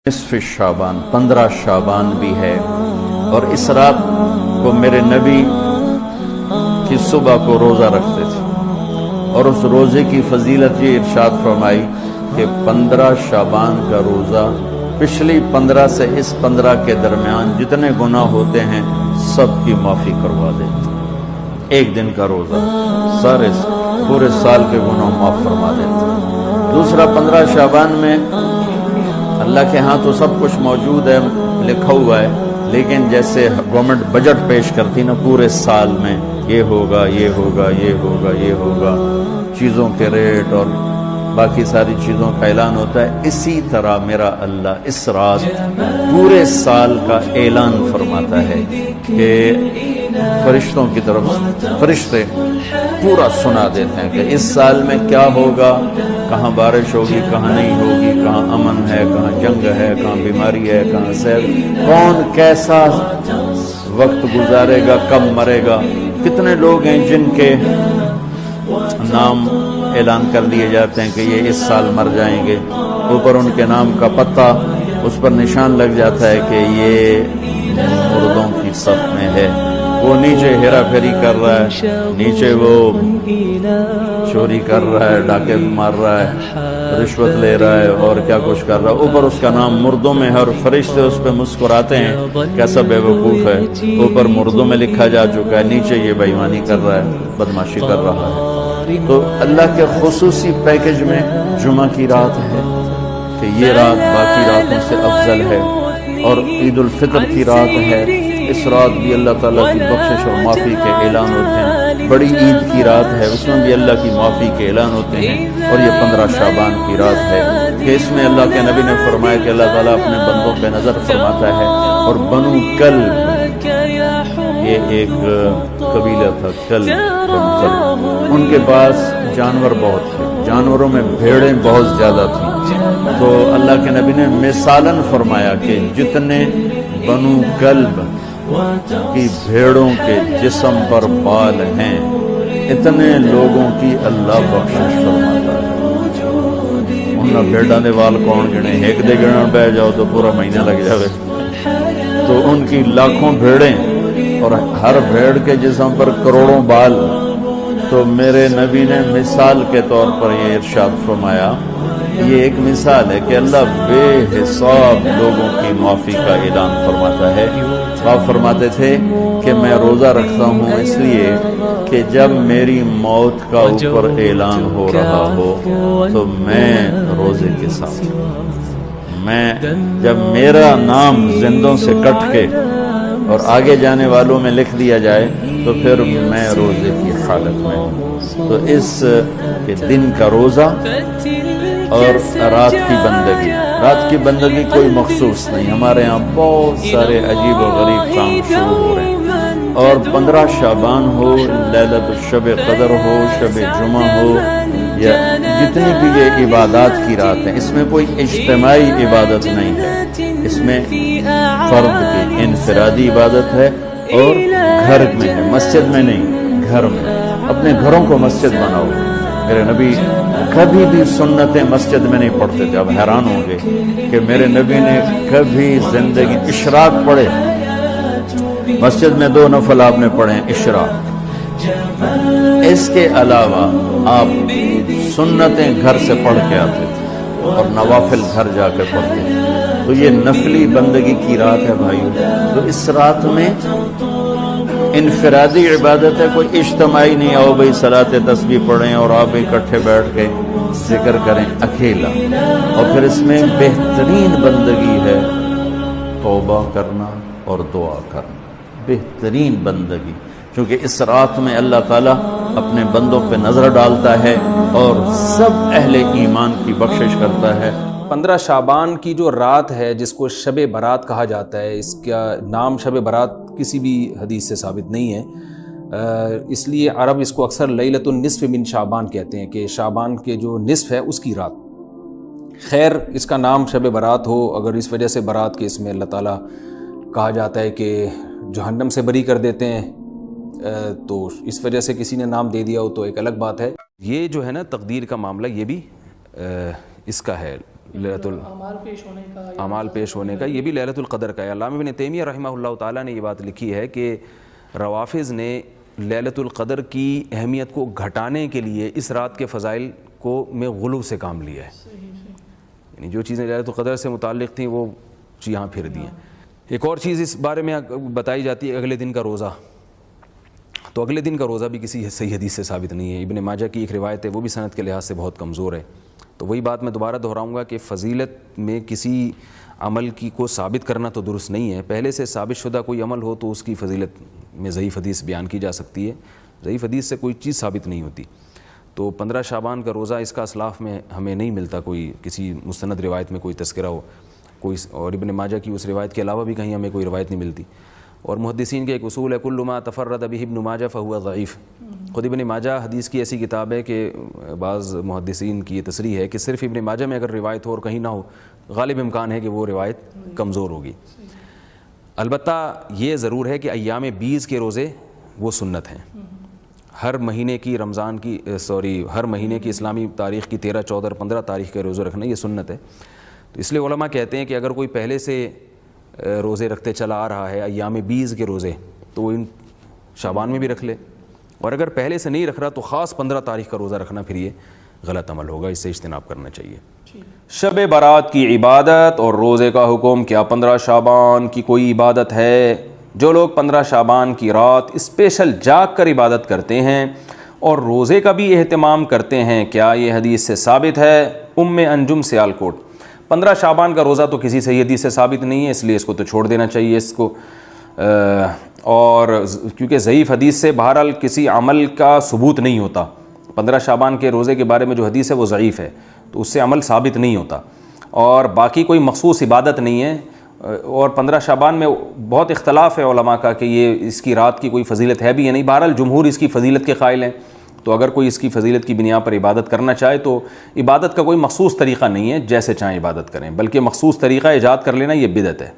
نصف شعبان 15 شعبان بھی ہے، اور اس رات کو میرے نبی کی صبح کو روزہ رکھتے تھے، اور اس روزے کی فضیلت یہ ارشاد فرمائی کہ 15 شعبان کا روزہ پچھلی 15 سے اس 15 کے درمیان جتنے گناہ ہوتے ہیں سب کی معافی کروا دیتے۔ ایک دن کا روزہ سارے پورے سال کے گناہ معاف فرما دیتے۔ دوسرا 15 شعبان میں اللہ کے ہاں تو سب کچھ موجود ہے، لکھا ہوا ہے، لیکن جیسے گورنمنٹ بجٹ پیش کرتی نا پورے سال میں، یہ ہوگا یہ ہوگا یہ ہوگا یہ ہوگا، چیزوں کے ریٹ اور باقی ساری چیزوں کا اعلان ہوتا ہے، اسی طرح میرا اللہ اس رات پورے سال کا اعلان فرماتا ہے کہ فرشتوں کی طرف فرشتے پورا سنا دیتے ہیں کہ اس سال میں کیا ہوگا، کہاں بارش ہوگی کہاں نہیں ہوگی، کہاں امن ہے کہاں جنگ ہے، کہاں بیماری ہے کہاں صحت، کون کیسا وقت گزارے گا، کب مرے گا، کتنے لوگ ہیں جن کے نام اعلان کر دیے جاتے ہیں کہ یہ اس سال مر جائیں گے، اوپر ان کے نام کا پتہ اس پر نشان لگ جاتا ہے کہ یہ مردوں کی صف میں ہے، وہ نیچے ہیرا پھیری کر رہا ہے، نیچے وہ چوری کر رہا ہے، ڈاکے مار رہا ہے، رشوت لے رہا ہے اور کیا کچھ کر رہا ہے، اوپر اس کا نام مردوں میں ہے، اور فرشتے اس پہ مسکراتے ہیں کیسا بے وقوف ہے، اوپر مردوں میں لکھا جا چکا ہے، نیچے یہ بے ایمانی کر رہا ہے، بدمعاشی کر رہا ہے۔ تو اللہ کے خصوصی پیکج میں جمعہ کی رات ہے کہ یہ رات باقی راتوں سے افضل ہے، اور عید الفطر کی رات ہے، اس رات بھی اللہ تعالیٰ کی بخشش اور معافی کے اعلان ہوتے ہیں، بڑی عید کی رات ہے اس میں بھی اللہ کی معافی کے اعلان ہوتے ہیں، اور یہ 15 شعبان کی رات ہے کہ اس میں اللہ کے نبی نے فرمایا کہ اللہ تعالیٰ اپنے بندوں پہ نظر فرماتا ہے، اور بنو کلب یہ ایک قبیلہ تھا، کلب ان کے پاس جانور بہت تھے، جانوروں میں بھیڑیں بہت زیادہ تھیں، تو اللہ کے نبی نے مثالاً فرمایا کہ جتنے بنو کلب کی بھیڑوں کے جسم پر بال ہیں اتنے لوگوں کی اللہ بخشش فرماتا ہے۔ انہاں بھیڑاں دے وال کون گنے، ایک دے گنن بہ جاؤ تو پورا مہینہ لگ جاوے، تو ان کی لاکھوں بھیڑیں اور ہر بھیڑ کے جسم پر کروڑوں بال، تو میرے نبی نے مثال کے طور پر یہ ارشاد فرمایا، یہ ایک مثال ہے کہ اللہ بے حساب لوگوں کی معافی کا اعلان فرماتا ہے۔ آپ فرماتے تھے کہ میں روزہ رکھتا ہوں اس لیے کہ جب میری موت کا اوپر اعلان ہو رہا ہو تو میں روزے کے ساتھ، میں جب میرا نام زندوں سے کٹ کے اور آگے جانے والوں میں لکھ دیا جائے تو پھر میں روزے کی حالت میں ہوں۔ تو اس کے دن کا روزہ اور رات کی بندگی، رات کی بندگی کوئی مخصوص نہیں، ہمارے ہاں بہت سارے عجیب و غریب کام شروع ہو رہے ہیں، اور 15 شعبان ہو، لیلۃ شب قدر ہو، شب جمعہ ہو، یا جتنی بھی یہ عبادات کی رات ہیں، اس میں کوئی اجتماعی عبادت نہیں ہے، اس میں فرد کی انفرادی عبادت ہے، اور گھر میں ہے، مسجد میں نہیں، گھر میں، اپنے گھروں کو مسجد بناؤ۔ میرے نبی کبھی بھی سنتیں مسجد میں نہیں پڑھتے تھے، اب حیران ہوں گے کہ میرے نبی نے کبھی زندگی اشراق پڑھے، مسجد میں 2 نفل آپ نے پڑھے ہیں اشراق، اس کے علاوہ آپ سنتیں گھر سے پڑھ کے آتے تھے اور نوافل گھر جا کے پڑھتے تھے، تو یہ نفلی بندگی کی رات ہے بھائیو۔ تو اس رات میں انفرادی عبادت ہے، کوئی اجتماعی نہیں، آؤ بھائی صلاۃ تسبیح پڑھیں اور آپ اکٹھے بیٹھ کے ذکر کریں، اکیلا۔ اور پھر اس میں بہترین بندگی ہے توبہ کرنا اور دعا کرنا، بہترین بندگی، کیونکہ اس رات میں اللہ تعالیٰ اپنے بندوں پہ نظر ڈالتا ہے اور سب اہل ایمان کی بخشش کرتا ہے۔ 15 شعبان کی جو رات ہے جس کو شب برات کہا جاتا ہے، اس کا نام شب برات کسی بھی حدیث سے ثابت نہیں ہے، اس لیے عرب اس کو اکثر لیلۃ النصف من شعبان کہتے ہیں کہ شعبان کے جو نصف ہے اس کی رات۔ خیر اس کا نام شب برات ہو، اگر اس وجہ سے برات کے اس میں اللہ تعالیٰ کہا جاتا ہے کہ جہنم سے بری کر دیتے ہیں، تو اس وجہ سے کسی نے نام دے دیا ہو تو ایک الگ بات ہے۔ یہ جو ہے نا تقدیر کا معاملہ، یہ بھی اس کا ہے، لیلۃ اعمال پیش ہونے کا، یہ بھی لیلۃ القدر کا ہے۔ علامہ ابن تیمیہ رحمہ اللہ تعالیٰ نے یہ بات لکھی ہے کہ روافض نے لیلۃ القدر کی اہمیت کو گھٹانے کے لیے اس رات کے فضائل کو میں غلو سے کام لیا ہے، یعنی جو چیزیں لیلۃ القدر سے متعلق تھیں وہ یہاں پھر دی ہیں۔ ایک اور چیز اس بارے میں بتائی جاتی ہے اگلے دن کا روزہ، تو اگلے دن کا روزہ بھی کسی صحیح حدیث سے ثابت نہیں ہے۔ ابن ماجہ کی ایک روایت ہے، وہ بھی سند کے لحاظ سے بہت کمزور ہے۔ تو وہی بات میں دوبارہ دہراؤں گا کہ فضیلت میں کسی عمل کی کو ثابت کرنا تو درست نہیں ہے، پہلے سے ثابت شدہ کوئی عمل ہو تو اس کی فضیلت میں ضعیف حدیث بیان کی جا سکتی ہے، ضعیف حدیث سے کوئی چیز ثابت نہیں ہوتی۔ تو 15 شعبان کا روزہ اس کا اسلاف میں ہمیں نہیں ملتا، کوئی کسی مستند روایت میں کوئی تذکرہ ہو کوئی، اور ابن ماجہ کی اس روایت کے علاوہ بھی کہیں ہمیں کوئی روایت نہیں ملتی۔ اور محدثین کے ایک اصول ہے کل ما تفرد به ابن ماجہ فهو ضعیف۔ خود ابن ماجہ حدیث کی ایسی کتاب ہے کہ بعض محدثین کی یہ تصریح ہے کہ صرف ابن ماجہ میں اگر روایت ہو اور کہیں نہ ہو، غالب امکان ہے کہ وہ روایت کمزور ہوگی۔ البتہ یہ ضرور ہے کہ ایام بیز کے روزے وہ سنت ہیں، ہر مہینے کی ہر مہینے کی اسلامی تاریخ کی 13، 14 اور 15 تاریخ کے روزے رکھنا یہ سنت ہے۔ تو اس لیے علماء کہتے ہیں کہ اگر کوئی پہلے سے روزے رکھتے چلا آ رہا ہے ایام بیز کے روزے، تو وہ ان شعبان میں بھی رکھ لے، اور اگر پہلے سے نہیں رکھ رہا تو خاص 15 تاریخ کا روزہ رکھنا پھر یہ غلط عمل ہوگا، اس سے اجتناب کرنا چاہیے۔ شب برات کی عبادت اور روزے کا حکم، کیا 15 شعبان کی کوئی عبادت ہے؟ جو لوگ 15 شعبان کی رات اسپیشل جاگ کر عبادت کرتے ہیں اور روزے کا بھی اہتمام کرتے ہیں، کیا یہ حدیث سے ثابت ہے؟ انجم سیالکوٹ۔ 15 شعبان کا روزہ تو کسی صحیح حدیث سے ثابت نہیں ہے، اس لیے اس کو تو چھوڑ دینا چاہیے اس کو، اور کیونکہ ضعیف حدیث سے بہرحال کسی عمل کا ثبوت نہیں ہوتا۔ 15 شعبان کے روزے کے بارے میں جو حدیث ہے وہ ضعیف ہے، تو اس سے عمل ثابت نہیں ہوتا، اور باقی کوئی مخصوص عبادت نہیں ہے۔ اور 15 شعبان میں بہت اختلاف ہے علماء کا کہ یہ اس کی رات کی کوئی فضیلت ہے بھی یا نہیں، بہرحال جمہور اس کی فضیلت کے قائل ہیں، تو اگر کوئی اس کی فضیلت کی بنیاد پر عبادت کرنا چاہے تو عبادت کا کوئی مخصوص طریقہ نہیں ہے، جیسے چاہیں عبادت کریں، بلکہ مخصوص طریقہ ایجاد کر لینا یہ بدعت ہے۔